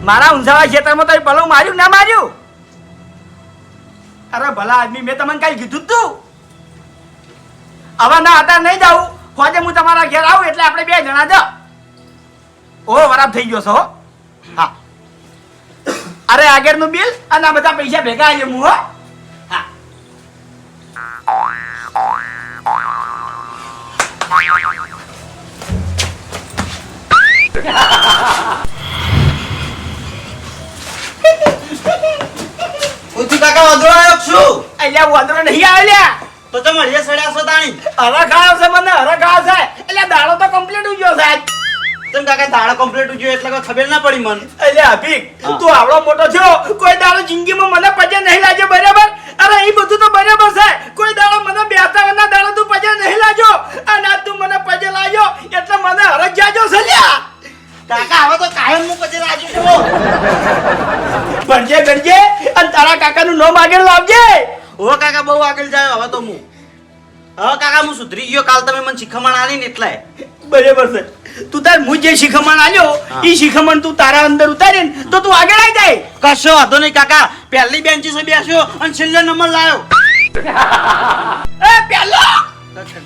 મારા ઊંઝાવા ખેતરમાં તો ભલું માર્યું ના માર્યું? અરે ભલા આદમી, મેં તમને કઈ કીધું તું? હવે ના હતા નહીં જાઉં, હોજે હું તમારા ઘેર આવું એટલે આપણે 2 જણા જાઓ. ઓ વરાપ થઈ ગયો છો હો. હા, અરે આગળનું બિલ અને આ બધા પૈસા ભેગા આવી હું હો. હા, ઉથી કાકા વાંદરો આવ્યો છું. અહીંયા વાંદરો નહીં આવ્યા. તો તમે હરિયા સડ્યા છો તાણી. હરખ આવ્યો છે, મને હરખ આવ્યો છે. એટલે દાડો તો કમ્પ્લીટ ઉગ્યો છે આજ. તમે કાકા દાડો કમ્પ્લીટ ઉજ્યો એટલે કોઈ ખબર ના પડી મને. એટલે અભિક, તું આવડો મોટો થયો, કોઈ દાડો જિંદગીમાં મને પજે નહીં લાગે, બરાબર? અરે એ બધું તો બરાબર છે, કોઈ દાડો મને બેતાના દાડો તું પજે નહીં લાગ્યો, અને આજ તું મને પજે લાગ્યો એટલે મને હરખ જાજો છે લ્યા. કાકા હવે તો કાયમ હું પછી રાજુ છું. ભણજે ગણજે અને તારા કાકાનું નામ આગળ લાવજે. ઓ કાકા બહુ આગળ જાય હવે તો હું. હવે કાકા હું સુધરી ગયો. કાલ તમે મને શીખમણ આલી ને એટલે. બરાબર છે. તું તાર હું જે શિખમણ આલ્યો એ શિખમણ તું તારા અંદર ઉતારીને તો તું આગળ આવી જાય. કશો વાંધો નહીં કાકા. પહેલી બેન્ચીસો બેસ્યો અને છેલ્લો નંબર લાવ્યો. એ પેલો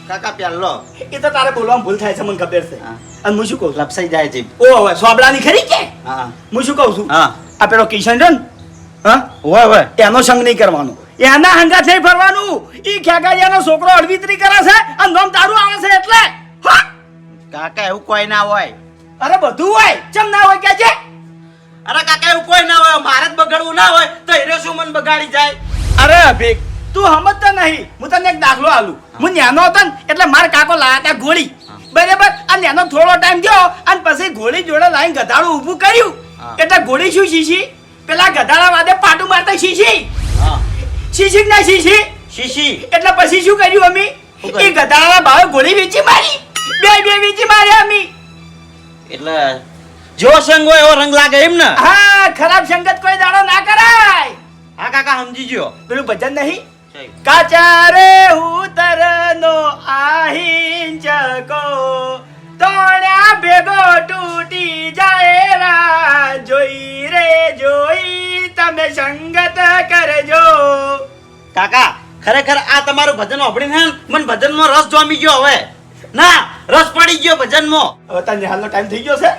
કાકા પહેલો. એ તો તારે બોલવામાં ભૂલ થાય છે, મને ખબર છે. અને હું શું કહું છું? લપસાઈ જાય છે. ઓ હવે સોબલાની ખરી કે? હા હું શું કહું છું? હા આ પેલો કિશન છે ને, હા હોય હોય. એનો સંગ નહીં કરવાનો, એના હંગાથ નહીં ફરવાનું. ઈ ખેગાડિયાનો છોકરો અળવિતરી કરે છે અને નામ તારું આવે છે એટલે. હા? કાકા એવું કોઈ ના હોય. અરે બધું હોય, ચમ ના હોય કે છે? અરે કાકા એવું કોઈ ના હોય. મારે જ બગાડવું ના હોય તો હીરો શું મને બગાડી જાય. અરે અભિક, તું સમજતો નહીં. હું તને એક દાખલો આલું. હું નાનો હતો ને એટલે મારા કાકો લાયા હતા ગોળી, બરાબર? અને એનો થોડો ટાઈમ થયો અને પછી ગોળી જોડે લાઈને ગધાડું ઊભું કર્યું. એટલે ગોળી શું શીશી? પેલા ગધાડા વાદે પાટું મારતા શીશી. શીશી ના શીશી શીશી. એટલે પછી શું કર્યું અમે? એ ગધાડાના ભાવે ગોળી વેચી મારી. બે વેચી માર્યા અમે. એટલે જો સંગ હોય એવો રંગ લાગે એમ ને. હા, ખરાબ સંગત કોઈ દાડો ના કરાય. હા કાકા સમજી ગયો. પેલું ભજન નહીં? કાચા રે ઉતરનો આહીન ચકો તોણ્યા ભેગો તૂટી જાય રા. જોઈ રે જોઈ તમે સંગત કરજો. કાકા ખરેખર આ તમારું ભજન સાંભળીને હે ને મને ભજનમાં રસ જોમી ગયો. હવે ના રસ પડી ગયો ભજનમાં. હવે તાર નિહાલનો ટાઈમ થઈ ગયો છે,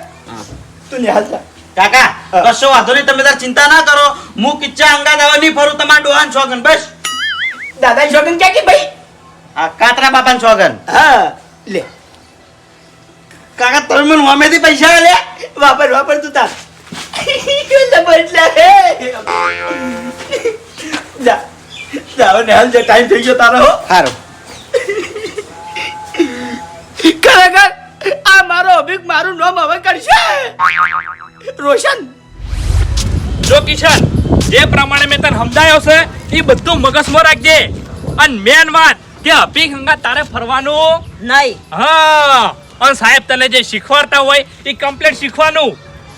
તું નિહાલ જા. કાકા કશો વાંધો નહીં. તમે તાર ચિંતા ના કરો. હું કિચ્ચા અંગા દાવા નહીં ફરું. તમારા ડોહાન છોગન બસ. દાદા શોગન ક્યાં કે ભાઈ? આ કાતરા બાપાન છોગન. હા લે કાકા તમે મને વામેથી પૈસા લે. વાપર તું તાર. બદલા હે જા જા નિહાલ જે ટાઈમ થઈ ગયો તારો. સારું. ખરેખર આ મારો અભિક મારું નામ હવે કરશે રોશન. જો કિશન, જે પ્રમાણે મેં તને સમજાયો છે એ બધું મગજમાં રાખજે. અને મેન વાત કે અભિક હંગા તારે ફરવાનું નહીં. હા, અને સાહેબ તને જે શીખવાડતા હોય એ કમ્પ્લીટ શીખવાનું.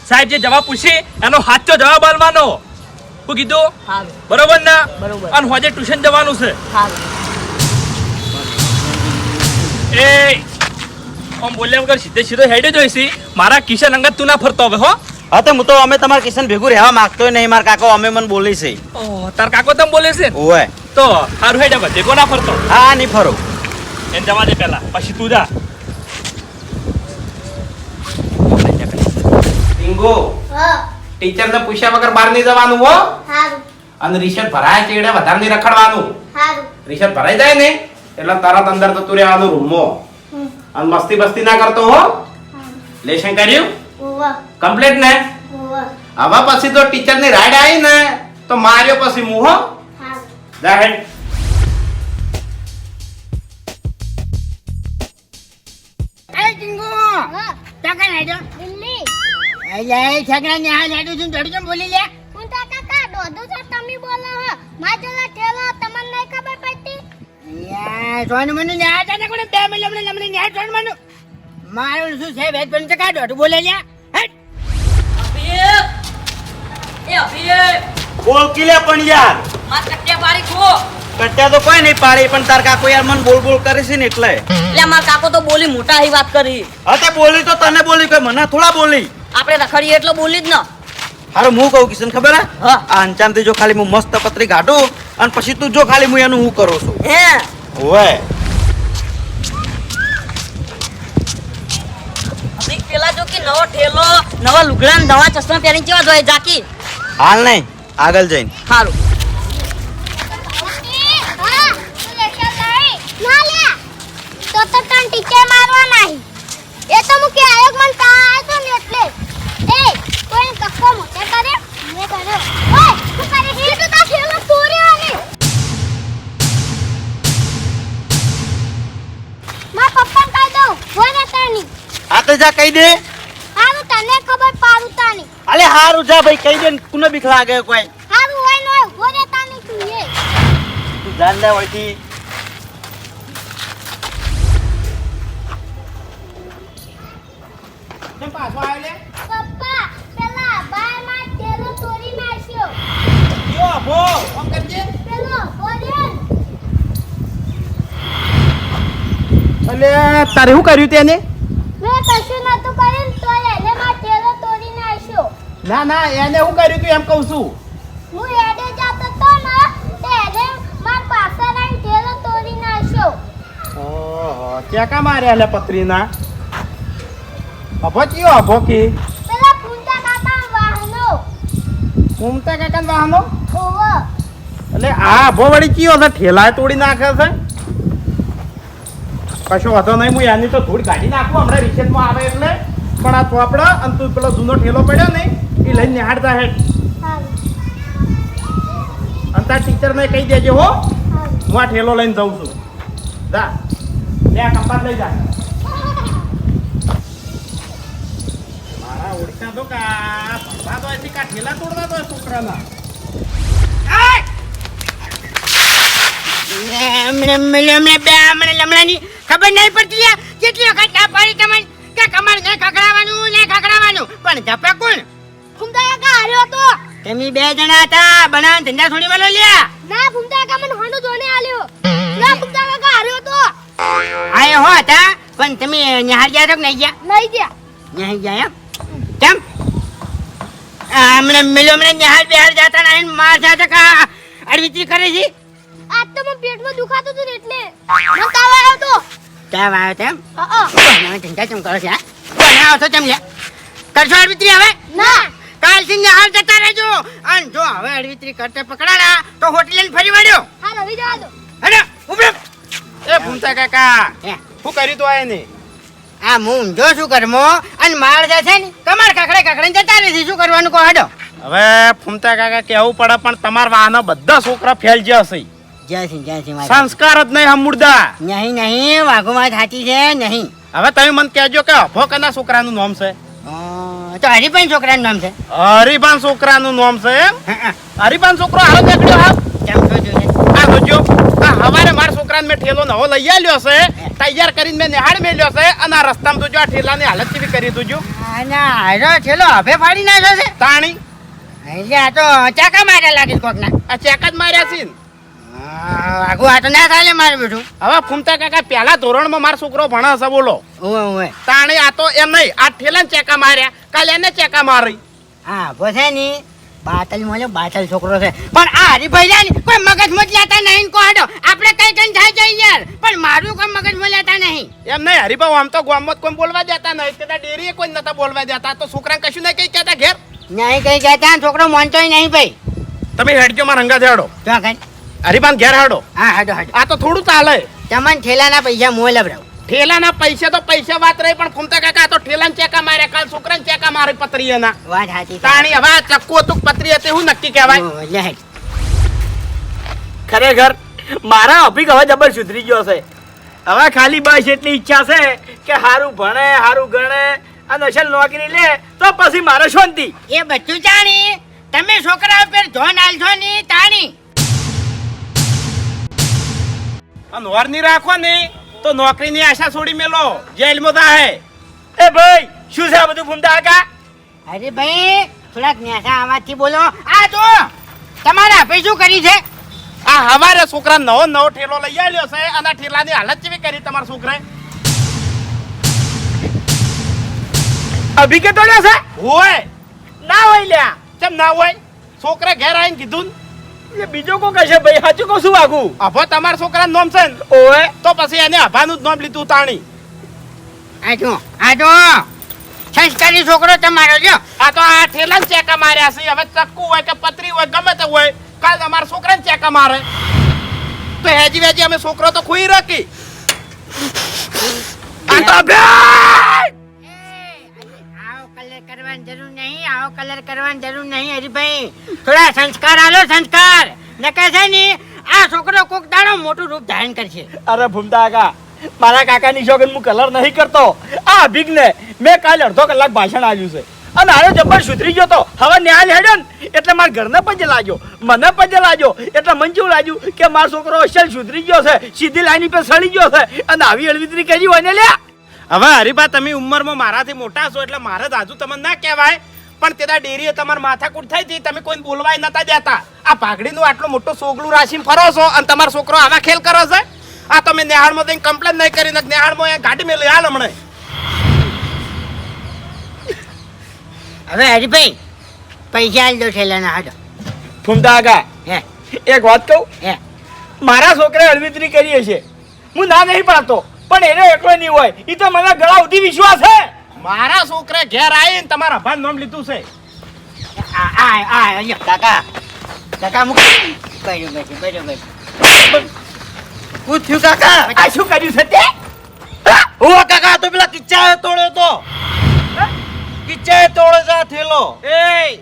સાહેબ જે જવાબ પૂછે એનો સાચો જવાબ આલવાનો. શું કીધું? હારું. બરોબર ને? બરોબર. અને હોજે ટ્યુશન જવાનું છે. હારું. એ આમ બોલ્યા વગર સીધે સીધો હેડે જોઈશી. મારા કિશન અંગત તું ના ફરતો હવે હો. હા તો હું તો અમે તમારા કિશન ભેગું રહેવા માંગતો નહીં. મારા કાકો અમે મને બોલી છે. ઓહ, તાર કાકો તમ બોલે છે ને? ઓય તો હારું હેડે બધે કો ના ફરતો. હા નહીં ફરો. એને જવા દે પહેલા, પછી તું જા. ટીંગો, હા. ટીચરને પૂછ્યા વગર બહાર નહીં જવાનું હો. હારું. અને રિશત ભરાય છે એટલે વધારે નહીં રખડવાનું. હારું. રિશત ભરાઈ જાય ને એટલે તરત અંદર જતું રહેવાનું રૂમમાં. અને મસ્તી બસ્તી ના કરતો હો. લેશન કર્યું ઓવા. કમ્પ્લીટ ને? ઓવા. હવે પછી તો ટીચર ની રાઈડ આવી ને તો માર્યો પછી હું હો. હારું. જા હેડ. એ ટીંગુ હા. ટકા નાડ્યો દિલ્હી. એ છગડા ને આ નાડ્યું છું ધડજો બોલી લે. હું તો કાકા દોધો છો તમે બોલો હો. માજલા ઠેલો તમને નહીં ખબર પડતી? યાર સોન મને ને આ જાને કોને 2 મિનિટ લમને ને સોન મને મારું શું છે વેત પણ ટકા દોઢ બોલે લે. હટ બોલ કિલે પણ યાર. કટ્યા તો કોઈ નહીં પાડી પણ તાર કાકો યાર મને બોલ બોલ કરે છે ને એટલે. એટલે મારા કાકો તો બોલી મોટા હી વાત કરી. હા તે બોલી તો તને બોલી કોઈ મને થોડા બોલી. આપણે રખડીએ એટલે બોલી જ ન. હારું હું કહું કિશન ખબર હે હા. આ અંચામથી જો ખાલી હું મસ્ત પત્રી કાઢું અને પછી તું જો ખાલી હું એનું હું કરું છું હે ઓય અભી પેલા જો કે નવો ઠેલો નવા લુગડા ને નવા ચશ્મા પહેરીને કેવા જોઈએ જાકી હાલ નહીં આગળ જઈને સારું હા તું લેશે લઈ ના લે તો તન ટીચર મારવા નહીં એ તો મુકે આયોગ મન કા તો ને એટલે એ કોઈ કક્કો મોટે કરે મે કર્યો ઓય તું કરે હે તો તા ખેલો તોર્યો ને મા પપ્પા કહી દઉં હોય તાની આ તો જા કહી દે હારું તને ખબર પાડું તાની અલે હારું જા ભાઈ કહી દે ને કોને બીક લાગે કોઈ હારું હોય નો હોય તાની તું એ તું જાન લે વળતી કેમ પાછો આવ્યો લે પપ્પા પેલા બાય માં ટેલો તોડી નાખ્યો યો અભો કોમ કરજે પેલો બોલ્યો અલે તારે શું કર્યું તેને મેં કશું નતું કર્યું તો એને માં ટેલો તોડી નાખ્યો ના ના એને શું કર્યું તું એમ કહું છું હું એડે જતો તો ને તે એને માર પાસે આવીને ટેલો તોડી નાખ્યો ઓહો ચેકા માર્યા લે પત્રીના અભો કયો અભો કી પેલા પૂંજા કાકા વાહનો ઘૂમતા કાકા વાહનો ઓવો એટલે આ અભો વળી કયો છે ઠેલાએ તોડી નાખે છે કશો વાંધો નહીં હું એની તો ધૂળ કાઢી નાખું હમણાં રિસેસમાં આવે એટલે પણ આ ચોપડા અને તું પેલો જૂનો ઠેલો પડ્યો ને એ લઈને નિહાળતા હે હારું અને તાર ટીચરને કહી દેજે હો હારું હું આ ઠેલો લઈને જાઉં છું જા લે આ કંપાસ લઈ જા મારા ઓળખા તો કા ભણવા તો એથી કા ઠેલા તોડવા તો છોકરાના ખબર નહીં પડતી લ્યા. કેટલી વખત ના પાડી તમને કે કમર ને ખખડાવવાનું પણ જપે કોણ ફૂમતા કાકા હાર્યો તો તમે બે જણા હતા બનાવ ધંધા છોડી વાળો લ્યા ના ફૂમતા કાકા મને હાનો જોને આલ્યો ના ફૂમતા કાકા હાર્યો તો આયો હો હતા પણ તમે નિહાળ ગયા છો કે નહીં ગયા લઈ ગયા નહીં ગયા એમ કેમ મને નિહાળ બિહાર જતા નહીં માર સાથે કા અડવિતરી કરે છે આજ તો મને પેટમાં દુખાતું હતું ને એટલે મને તાવ આવ્યો તો ત્યાં આવ્યો તેમ અ ધંધા ચમ કરો છે હા બનાવો છો તેમ લે કરશો અડવિતરી હવે ના કાલથી નિહાળ જતા રહેજો અને જો હવે અડવિતરી કરતે પકડાણા તો હોટલ ફરી વળ્યો હા રવિ જવા દો હેડો ઉભરો એ ભૂમતા કાકા હે શું કર્યું તું આ એને આ હું જો શું કરમો અને માર જે છે ને કમાર કાકડે જતા રહેશે શું કરવાનું કહો હેડો હવે ફૂમતા કાકા કેવું પડે પણ તમારા વાહનો બધા છોકરા ફેલ જશે જય માતા સંસ્કાર જ નહીં હમુરદા નહીં વાઘુમાં થાતી છે નહીં હવે તમે મને કહેજો કે અભો કના છોકરાનું નામ છે તો હરિભાઈ છોકરાનું નામ છે હરિભાન છોકરાનું નામ છે એમ હા, હરિભાન છોકરો હારો નીકળ્યો હા કેમ છો જોઈએ આ જોજો આ હવારે મારા છોકરાને મેં ઠેલો નવો લઈ આવ્યો છે તૈયાર કરીને મેં નિહાળ મેલ્યો છે અને આ રસ્તામાં તો જો આ ઠેલાની હાલત કેવી કરી તું ના હારો છેલ્લો હવે ફાડી નાખ્યો છે તાણી એટલે આ તો ચાકા માર્યા લાગે કોકના આ ચેક જ માર્યા છે ને. આગુ આ તો ના ચાલે મારું બેઠું હવે ફૂમતા કાકા પહેલા ધોરણમાં મારો છોકરો ભણે છે બોલો ઓવે તાણી આ તો એમ નહીં આ ઠેલાને ચેકા માર્યા કાલે એને ચેકા મારી હા ભોસે ની બાતલ છોકરો છે પણ આ હરિભાઈ છે ને કોઈ મગજ મજલાતા નહીં કો હાડો આપણે કઈ કઈ થાય જાય યાર પણ મારું કોઈ મગજ મજલાતા નહીં એમ નહીં હરિભાઈ આમ તો ગામમાં કોઈ બોલવા દેતા નહીં તે ડેરીએ કોઈ નતા બોલવા દેતા તો છોકરાને કશું નહીં કઈ કહેતા ઘેર નહીં કઈ કહેતા છોકરો માનતોય નહીં ભાઈ તમે હેડજો મારા હંગાથે હેડો જો કઈ હરિભાન ઘેર હેડો હા હાડો હાડો આ તો થોડું ચાલે તમને ઠેલાના પૈસા મોં લવડાવ ઠેલાના પૈસા તો પૈસા વાત રહી પણ ફૂમતા કાકા આ તો ઠેલાને ચેકા માર્યા કાલ છોકરાને ચેકા મારી પત્રીએના વાત સાચી તાણી હવે આ ચક્કુ હતું પત્રી હતી હું નક્કી કહેવાય લે હેડ. ખરેખર મારા અભિક હવે જબર સુધરી ગયો છે હવે ખાલી બસ એટલી ઈચ્છા છે કે હારું ભણે હારું ગણે અને અસલ નોકરી લે તો પછી મારે શાંતિ એ બધું જાણી તમે છોકરા ઉપર ધોન આલશો ની તાણી અને વર ની રાખો ને તો નોકરીની આશા છોડી મેલો જેલમાં થાહે એ ભાઈ શું છે આ બધું ફૂમતા કાકા અરે ભાઈ થોડાક ન્યાસા આવાજથી બોલો આ જો તમારા ભાઈ શું કરી છે આ હવારે છોકરા નવો ઠેલો લઈ આવ્યો છે અને આ ઠેલાની હાલત કેવી કરી તમારા છોકરાએ અભિકે તોડ્યો છે હોય ના હોય લ્યા કેમ ના હોય છોકરા ઘેર આવીને કીધું ને. એટલે બીજો કોઈ કહેશે ભાઈ સાચું કહું છું વાગુ અભો તમારા છોકરાનું નામ છે ને ઓએ તો પછી એને અભાનું જ નામ લીધું તાણી. આ જો સંસ્કારી છોકરો તમારો જો આ તો આ ઠેલા ચેકા માર્યા છે. હવે ચક્કુ હોય કે પતરી હોય ગમે તે હોય કાલ તમારા છોકરાને ચેકા મારે તો હેજી વેજી અમે છોકરો તો ખુઈ રાખી. આ તો બે આવો કલર કરવાની જરૂર નહીં, આવો કલર કરવાની જરૂર નહીં હરીભાઈ. થોડા સંસ્કાર આલો સંસ્કાર. નકે છે ને આ છોકરો કોક દાડો મોટું રૂપ ધારણ કરશે. અરે ભૂમતા કાકા મારા કાકાની શોખન હું કલર નહીં કરતો. આ અભિજ્ઞ મેં કાલે અડધો કલાક ભાષણ આપ્યું છે અને આનો જબ્બર સુધરી ગયો તો. હવે ન્યાય હેડ્યો ને એટલે મારા ઘરને પજે લાગ્યો, મને પજે લાગ્યો એટલે મને જેવું લાગ્યું કે મારો છોકરો અસલ સુધરી ગયો છે, સીધી લાઈન પર સડી ગયો છે અને આવી અળવિતરી કરી હોય ને લ્યા. હવે હરીબા તમે ઉંમરમાં મારાથી મોટા છો એટલે મારે જ આજુ તમને ના કહેવાય પણ તેના ડેરીએ તમારે માથાકૂટ થઈ હતી તમે કોઈને બોલવાય નતા દેતા. આ પાઘડીનું આટલું મોટું સોગલું રાશીને ફરો છો અને તમારો છોકરો આવા ખેલ કરો છે. આ તમે નેહાળમાં જઈને કમ્પ્લેન નહીં કરી નેહાળમાં અહીંયા ગાડી મેલી હાલ હમણે. હવે હરીભાઈ પૈસા આલ દો ઠેલાના હાડો. ભૂમતા કાકા હે એક વાત કહું, હે મારા છોકરાએ અળવિતરી કરી છે હું ના નહીં પાડતો પણ એને એકલો નહીં હોય એ તો મને ગળા સુધી વિશ્વાસ છે. મારા છોકરે ઘેર આવીને તમારા ભાન નામ લીધું છે. કાકા મુક. બરોબર. શું થયું કાકા? આ શું કર્યું છે તે? ઓ કાકા તો પેલા કિચ્ચાએ તોડ્યો તો. કિચ્ચાએ તોડ્યો છે આ થેલો. એ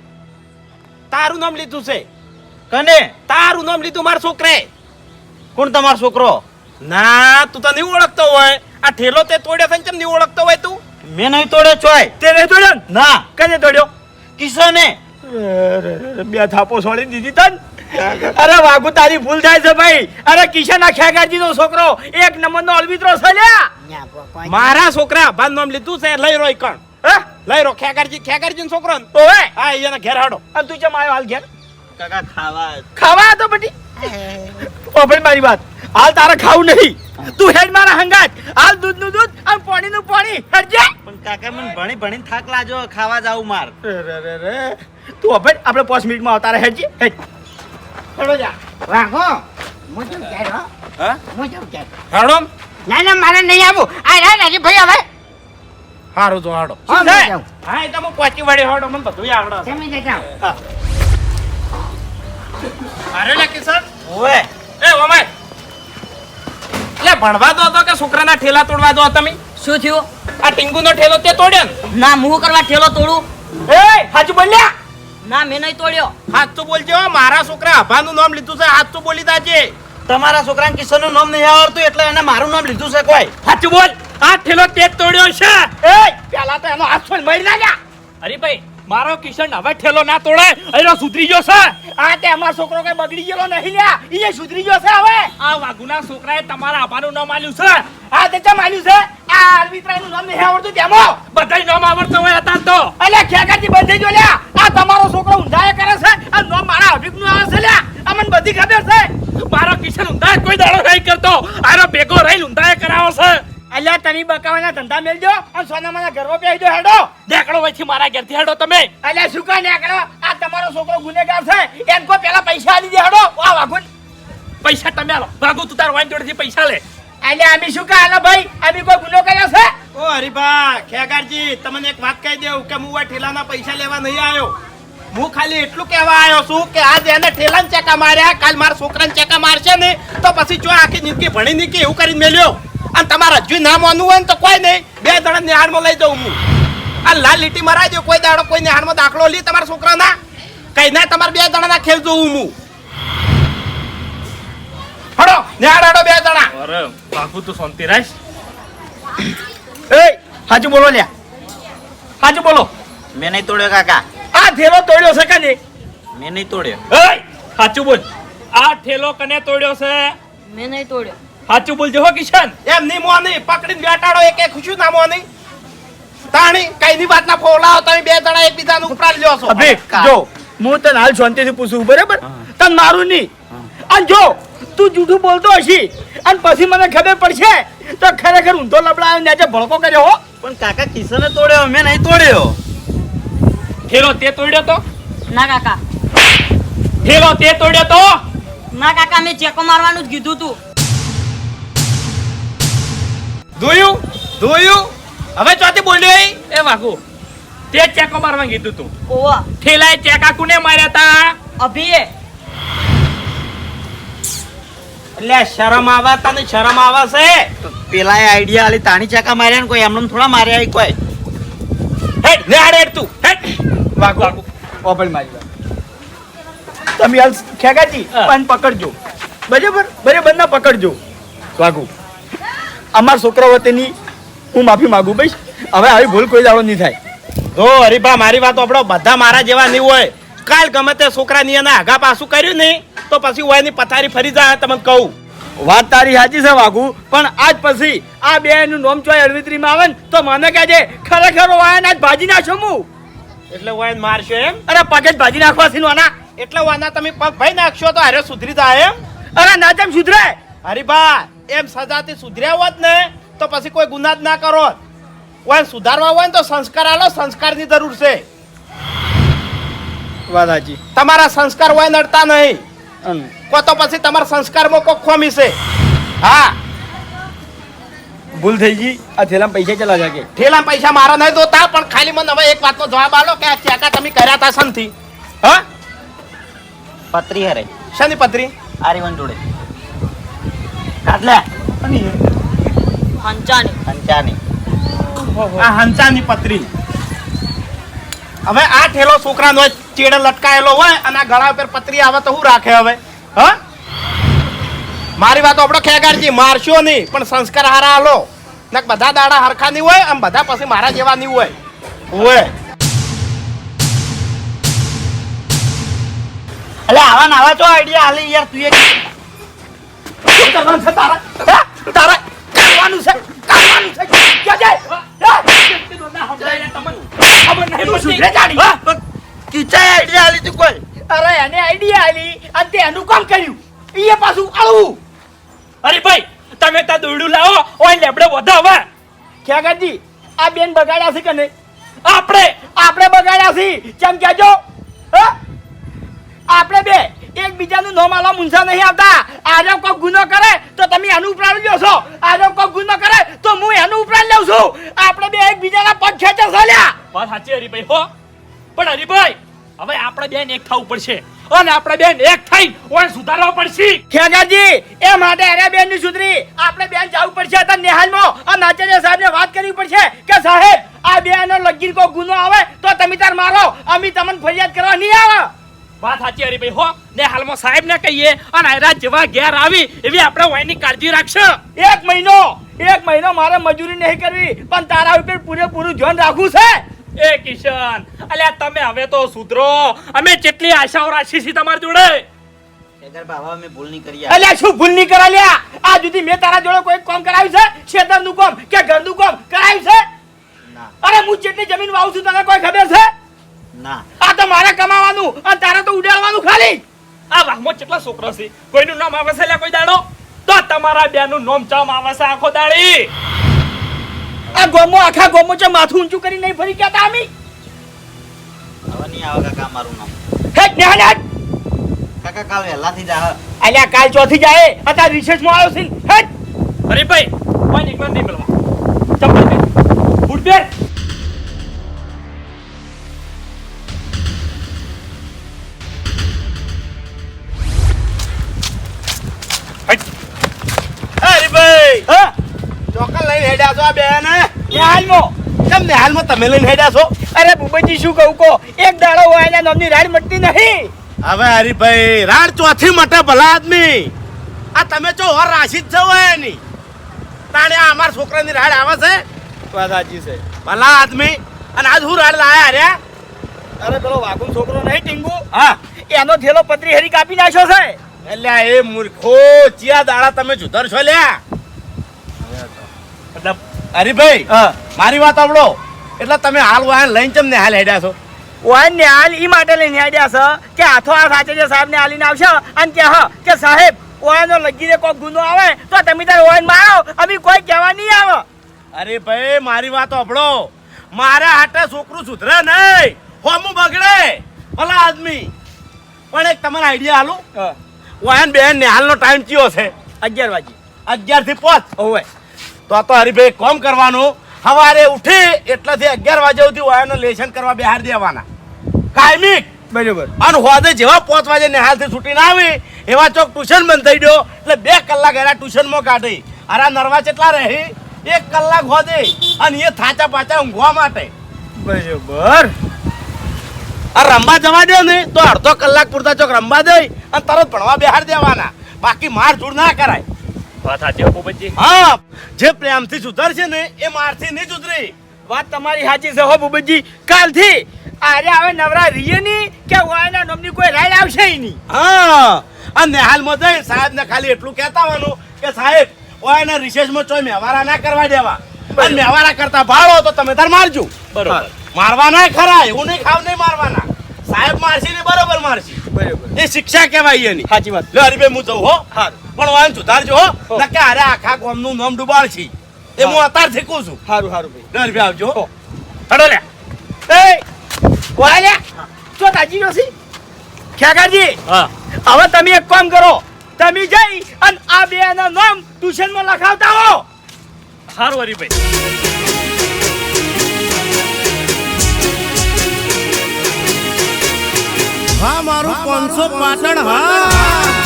તારું નામ લીધું છે. કને? તારું નામ લીધું મારા છોકરે. કોણ તમારો છોકરો? ના તું તો નહીં ઓળખતો હોય. આ ઠેલો તે તોડ્યો છે ને કેમ નહીં ઓળખતો હોય તું? મેં નહીં તોડ્યો ચોય. તે નહીં તોડ્યો ને? ના કને તોડ્યો? કિશને. બે થાપો છોડી દીધી તન. અરે વાગુ તારી ભૂલ થાય છે ભાઈ. અરે કિશન આ ખેગારજી નો છોકરો એક નંબર નો અળવિતરો છે લ્યા. મારા છોકરા ભાન નામ લીધું છે લઈ રો કણ. હે? લઈ રો ખેગારજી નો છોકરો ને. ઓવે હા એને ઘેર હાડો. અને તું ચમ આવ્યો હાલ ઘેર? કાકા ખાવા. ખાવા હતો બટી. ઓ ભાઈ મારી વાત હાલ તારે ખાવું નહીં. તું હેડ મારા હંગાત હાલ દૂધનું દૂધ અને પાણીનું પાણી હેડજે. પણ કાકા મને ભણી ભણીને થાક લાજો ખાવા જાવું માર. રે તું હવે આપણે 5 મિનિટમાં આવતા રહે હેડજે હેડ. હેડો જા. વાઘો હું તો ક્યારે હો હા હું તો ક્યારે. હાડો ના મારે નહીં આવું. આ રા હરીભાઈ હવે હારું જો હાડો. હા, શું છે? હું જાઉં. હા એ તો હું પહોંચી વળી હાડો મને બધું આવડે છે. તમે જતા અરે લે કિશન ઓવે. એ ઓમાય લે ભણવા દો તો કે છોકરાના ઠેલા તોડવા દો તમે. શું થયું? આ ટીંગુનો ઠેલો તે તોડ્યો ને. ના મું કરવા ઠેલો તોડું? એ સાચું બોલ્યા? ના મેં નહીં તોડ્યો. હાચું બોલજો મારા છોકરા અભાનું નામ લીધું છે. હાચું બોલી દાજે. તમારા છોકરાને કિશનનું નામ નહીં આવડતું એટલે એને મારું નામ લીધું છે કોઈ. હાચું બોલ. આ ઠેલો તે જ તોડ્યો છે. એ પેલા તો એનો હાથ છોડ મરી ના જા. અરે ભાઈ મારો કિશન હવે ઠેલો ના તોડે અરે સુધરી ગયો છે. આ તે અમારો છોકરો કઈ બગડી ગયેલો નહીં લ્યા. ઈ સુધરી ગયો છે હવે. આ વાઘુના છોકરાએ તમારા આભાનું નામ આલ્યું છે. આ તે ચમ આલ્યું છે? આ અળવિતરાનું નામ નહીં આવડતું તેમાં. બધાય નામ આવડતો હોય હતા તો. અલ્યા ખેગારજી બંધી જો લ્યા. આ તમારો છોકરો ઊંધાએ કરે છે. આ નામ મારા અભિકનું આવે છે લ્યા. અમને બધી ખબર છે. મારો કિશન ઊંધાય કોઈ દાડો નહીં કરતો. આરો ભેગો રહીને ઊંધાય કરાવો છે. અલ્યા તમે બકાવાના ધંધા મેલજો અને સોનામાના ઘરમાં બેસી દો હેડો. દેખડો વહીથી મારા ઘેરથી હેડો તમે. અલ્યા શું કાંઈ નીકળો? આ તમારો છોકરો ગુનેગાર છે. એને કોઈ પેલા પૈસા આલી દે હેડો. આ વાઘુન. પૈસા તમે આલો. ભાગુ તું તાર વાઈન જોડેથી પૈસા લે. અલ્યા અમે શું કાંઈ આલો ભાઈ? અમે કોઈ ગુનો કર્યો છે? ઓ હરીભા ખેગારજી તમને એક વાત કહી દઉં કે હું આ ઠેલાના પૈસા લેવા નહીં આવ્યો. હું ખાલી એટલું કહેવા આવ્યો છું કે આજ એને ઠેલાને ચેકા માર્યા કાલ મારા છોકરાને ચેકા મારશે ને તો પછી જો આખી જિંદગી ભણી નીકી એવું કરીને મેલ્યો. અને તમારા હજુ ના માનવું હોય ને તો કોઈ નહીં 2 જણા નિહાળમાં લઈ જાઉં હું. આ લાલ લીટી મરાઈ દો કોઈ દાડો કોઈ નિહાળમાં દાખલો લી તમારા છોકરાના કઈ ના તમારે 2 જણાના ખેલ જોઉં હું. હડો નિહાળ હડો 2 જણા. અરે ભાગુ તું શાંતિ રાખ. એ સાચું બોલો લ્યા. સાચું બોલો. મેં નહીં તોડ્યો કાકા. આ થેલો તોડ્યો છે કે નહીં? મેં નહીં તોડ્યો. એય સાચું બોલ. આ ઠેલો કને તોડ્યો છે? મેં નહીં તોડ્યો. સાચું બોલજો હો કિશન. એમ નહીં મોની પકડીને બેટાડો એક ખુશું ના મોની તાણી કઈની વાતના ફોલાવો તમે 2 જણા એકબીજાનું ઉપરાળ લ્યો છો. અભી જો હું તને હાલ શાંતિથી પૂછું બરાબર? તને મારું નહીં. અને જો તું જૂઠું બોલતો હશી અને પછી મને ખબર પડશે તો ખરેખર ઊંધો લબડાયો ને આજે ભડકો કર્યો હો. પણ કાકા કિશને તોડ્યો મેં નહીં તોડ્યો. ઠેલો તે તોડ્યો તો? ના કાકા ઠેલો તે તોડ્યો તો ના કાકા મેં ચેકો મારવાનું જ કીધું તું. જોયું જોયું હવે ચોથી બોલ્યો એ? એ વાઘુ તે ચેકો મારવા કીધું તું. ઓવા ઠેલાએ ચેકા કોને માર્યા તા? અભીએ એટલે શરમ આવે તને શરમ આવે છે? પેલા આઈડિયા આલી તાણી ચાકા માર્યા ને કોઈ એમને થોડા માર્યા કોઈ. હેડ લે આડે હેડ તું હેડ. વાગો ઓપન મારી વાત. તમે હાલ ખેગાજી પણ પકડજો બરાબર બરાબર ના પકડજો. વાગુ અમારા છોકરા વતીની હું માફી માંગુ ભાઈ. હવે આવી ભૂલ કોઈ દાડો નહીં થાય. જો હરીભા મારી વાત આપણો બધા મારા જેવા નહીં હોય. કાલ ગમે તે છોકરા ની એના આગા પાછું કર્યું ને તો પછી ઓયની પથારી ફરી જાય તમને કહું. વાત તારી સાચી છે વાગુ પણ આજ પછી આ બે નું નામ ચોય અરવિત્રીમાં આવે ને તો મને કહેજે ખરેખર વાયન આજ ભાજી નાખશો હું. એટલે ઓયન મારશો એમ? અરે પગે જ ભાજી નાખવાથી નોના. એટલે ઓયના તમે પગ ભાઈ નાખશો તો હારે સુધરી જાય એમ? અરે ના તેમ સુધરે. હરીભા એમ સજાથી સુધર્યા હોત ને તો પછી કોઈ ગુનાહ જ ના કરો. ઓયન સુધારવા હોય ને તો સંસ્કાર આલો. સંસ્કારની જરૂર છે. વાત સાચી. તમારા સંસ્કાર હોય નડતા નહીં કો તો પછી તમારા સંસ્કારમાં કોઈ ખોમી છે. હા ભૂલ થઈ ગઈ. આ થેલામાં પૈસા ચલા જાગે. ઠેલા પૈસા મારા નહીં દોતા પણ ખાલી મને હવે એક વાતનો જવાબ આલો કે આ ચેકા તમે કર્યા હતા શનથી? હા પત્રી હરે શની પત્રી? આરીવન જોડે કાટલે હંચાની અંચાની આ હંચાની પત્રી. હવે આ ઠેલો છોકરાનો ચેડે લટકાયેલો હોય અને આ ગળા ઉપર પત્રી આવે તો હું રાખે હવે? હા મારી વાત આપણો ખેગારજી મારશો નહીં પણ સંસ્કાર હારા આલો. ને બધા દાડા હરખા નહીં હોય અને બધા પછી મારા જેવા નહીં હોય. હોય એટલે આવા ને આવા ચો આઈડિયા આલી યાર તું એક શું કરવાનું છે તારા? હે? તારા કરવાનું છે કરવાનું છે ક્યાં જાય? તું સુધરે જાણી? કિચા આઈડિયા આલી તું કોઈ. અરે એને આઈડિયા આલી અને તે એનું કામ કર્યું. એ પાછું આવું. અરે ભાઈ તમે ત્યાં દોરડું લાવો ઓય લેબડે વધો હવે. ખેગાજી આ બેન બગાડ્યા છે કે નહીં? આપણે આપણે બગાડ્યા છે કેમ કહેજો? હે? આપણે બે એકબીજાનું નામ આલો મુંસા નહીં આવતા. આજો કોઈ ગુનો કરે તો તમે એનું ઉપરાણ લ્યો છો. આજો કોઈ ગુનો કરે તો હું એનું ઉપરાણ લઉં છું. આપણે બે એકબીજાના પગ ખેંચે ચાલ્યા. વાત સાચી હરીભાઈ હો. પણ હરીભાઈ હવે આપણે બેન એક થવું પડશે અને આપણે બેન એક થઈ ઓય સુધારવા પડશે. ખેગાજી એ માટે અરે બેન ની સુધરી આપણે બેન જવું પડશે અત્યારે નેહાલમાં અને આચાર્ય સાહેબને વાત કરવી પડશે કે સાહેબ આ બેનો લગીન કોઈ ગુનો આવે તો તમે તાર મારો અમે તમને ફરિયાદ કરવા નહીં આવે. વાત સાચી હરીભાઈ હો. ને હાલમાં સાહેબ ને કહીએ અને આયરા જેવા ઘેર આવી એવી આપણે ઓયની કાળજી રાખશે. એક મહિનો મારે મજૂરી નહીં કરવી પણ તારા ઉપર પૂરેપૂરું ધ્યાન રાખવું છે. એ કિશન અલ્યા તમે હવે તો સુધરો. અમે કેટલી આશાઓ રાખી છે તમારી જોડે. ખેગર બાબા મેં ભૂલ નહીં કરી. અલ્યા શું ભૂલ નહીં કરાલ્યા? આ સુધી મેં તારા જોડે કોઈ કામ કરાવ્યું છે? ખેતરનું કામ કે ઘરનું કામ કરાવ્યું છે? ના અરે હું જેટલી જમીન વાવું છું તને કોઈ ખબર છે? ના આ તો મારે કમાવાનું અને તારે તો ઉડાડવાનું ખાલી. આ વાહમાં કેટલા છોકરા છે કોઈનું નામ આવે છે લ્યા કોઈ દાડો? તો તમારા બેનું નામ ચામ આવે છે આખો દાડી. આ ગોમો આખા ગોમો છે માથું ઊંચું કરી નહીં ફરી કહેતા અમે. હવે નહીં આવે કાકા મારું નામ. હે નેહાલ કાકા કાલ વહેલાથી જ આવે. અલ્યા કાલ ચોથી જાય અત્યારે રિસર્ચમાં આવ્યો છે હે. અરે ભાઈ કોઈ નીકળ નહીં મળવા. ચંપલ પહેર બૂટ પહેર. અરે ભાઈ હા ચોકલ લઈને હેડ્યા છો આ બેન? નેહાલમાં. કેમ નેહાલમાં તમે લઈને હેડ્યા છો? અરે બુબજી શું કહું કો એક દાડો હોય એના નામની રાડ મટતી નહીં. હવે હરીભાઈ રાડ ચોથી મટે ભલા આદમી. આ તમે ચો ઓર રાશિ જ છો એની તાણે આ અમારા છોકરાની રાડ આવે છે? વાત સાચી છે. ભલા આદમી અને આજ હું રાડ લાયા હર્યા? અરે પેલો વાઘુન છોકરો નહીં ટીંગુ હા એનો થેલો પતરી હરી કાપી નાખ્યો છે. એટલે એ મૂર્ખો ચિયા દાડા તમે જુદર છો લ્યા. મતલબ હરીભાઈ હા મારી વાત સાંભળો. એટલે તમે હાલ વાયન લઈને ચમ નેહાલ હેડ્યા છો? વાન ને હાલ ઈ માટે લઈને આડ્યા છે કે હાથો હાથ આચાર્ય સાહેબ ને હાલીને આવશે અને કે હા કે સાહેબ ઓયનો લગીને કોઈ ગુનો આવે તો તમે તાર ઓયન મારો અમે કોઈ કહેવા નહીં આવે. અરે ભાઈ મારી વાત સાંભળો. મારા હાટે છોકરું સુધરે નહીં હોમું બગડે ભલા આદમી પણ એક તમને આઈડિયા આલું વાયન બેન નેહાલનો ટાઈમ કયો છે 11 વાગે 11 થી 5 ઓવે તો હરીભાઈ કોમ કરવાનું સવારે ઉઠી એટલેથી 11 વાગ્યા સુધી વાયનો લેશન કરવા બહાર દેવાના કાયમિક બરાબર અને હોદે જેવા 5 વાગે નેહાલથી છૂટીને આવી એવા ચોક ટ્યુશન બંધ થઈ ગયો એટલે 2 કલાક એના ટ્યુશનમાં કાઢી અરે નરવા કેટલા રહી 1 કલાક હોદે અને એ થાચા પાચા ઊંઘવા માટે બરાબર આ રમવા જવા દો ને તો અડધો કલાક પૂરતા ચોક રમવા દે અને તરત ભણવા બેહાર દેવાના બાકી માર ધૂળ ના કરાય વાત સાચી હો ભૂપતજી. હા જે પ્રેમથી સુધરશે ને એ મારથી નહીં સુધરે. વાત તમારી સાચી છે હો ભૂપતજી કાલથી આરે હવે નવરા રીએ ની કે વાયના નામની કોઈ રાઈડ આવશે ય નહીં હા અને હાલમાં જઈ સાહેબ ને ખાલી એટલું કહેતા હોવાનું કે સાહેબ ઓયના રિસેસમાં ચોય મેવારા ના કરવા દેવા અને મેવારા કરતા ભાળો તો તમે તાર મારજો. બરોબર. મારવાના ખરા એવું નહીં ખાવ નહીં મારવાના સાહેબ મારશે ને બરોબર મારશે બરાબર એ શિક્ષા કહેવાય એની. સાચી વાત લે હરીભાઈ હું જઉં હો સારું પણ વાયન સુધારજો હો નકે અરે આખા ગામનું નામ ડુબાડશે એ હું અત્યારથી કહું છું. સારું સારું ભાઈ લે હરીભાઈ આવજો. હડો લે. એ ઓલા લે તો તાજી જોસી ખેગારજી હા હવે તમે એક કામ કરો તમે જઈ અને આ બે ના નામ ટ્યુશનમાં લખાવતા હો સારું હરીભાઈ. હા મારું 500 પાટણ હા.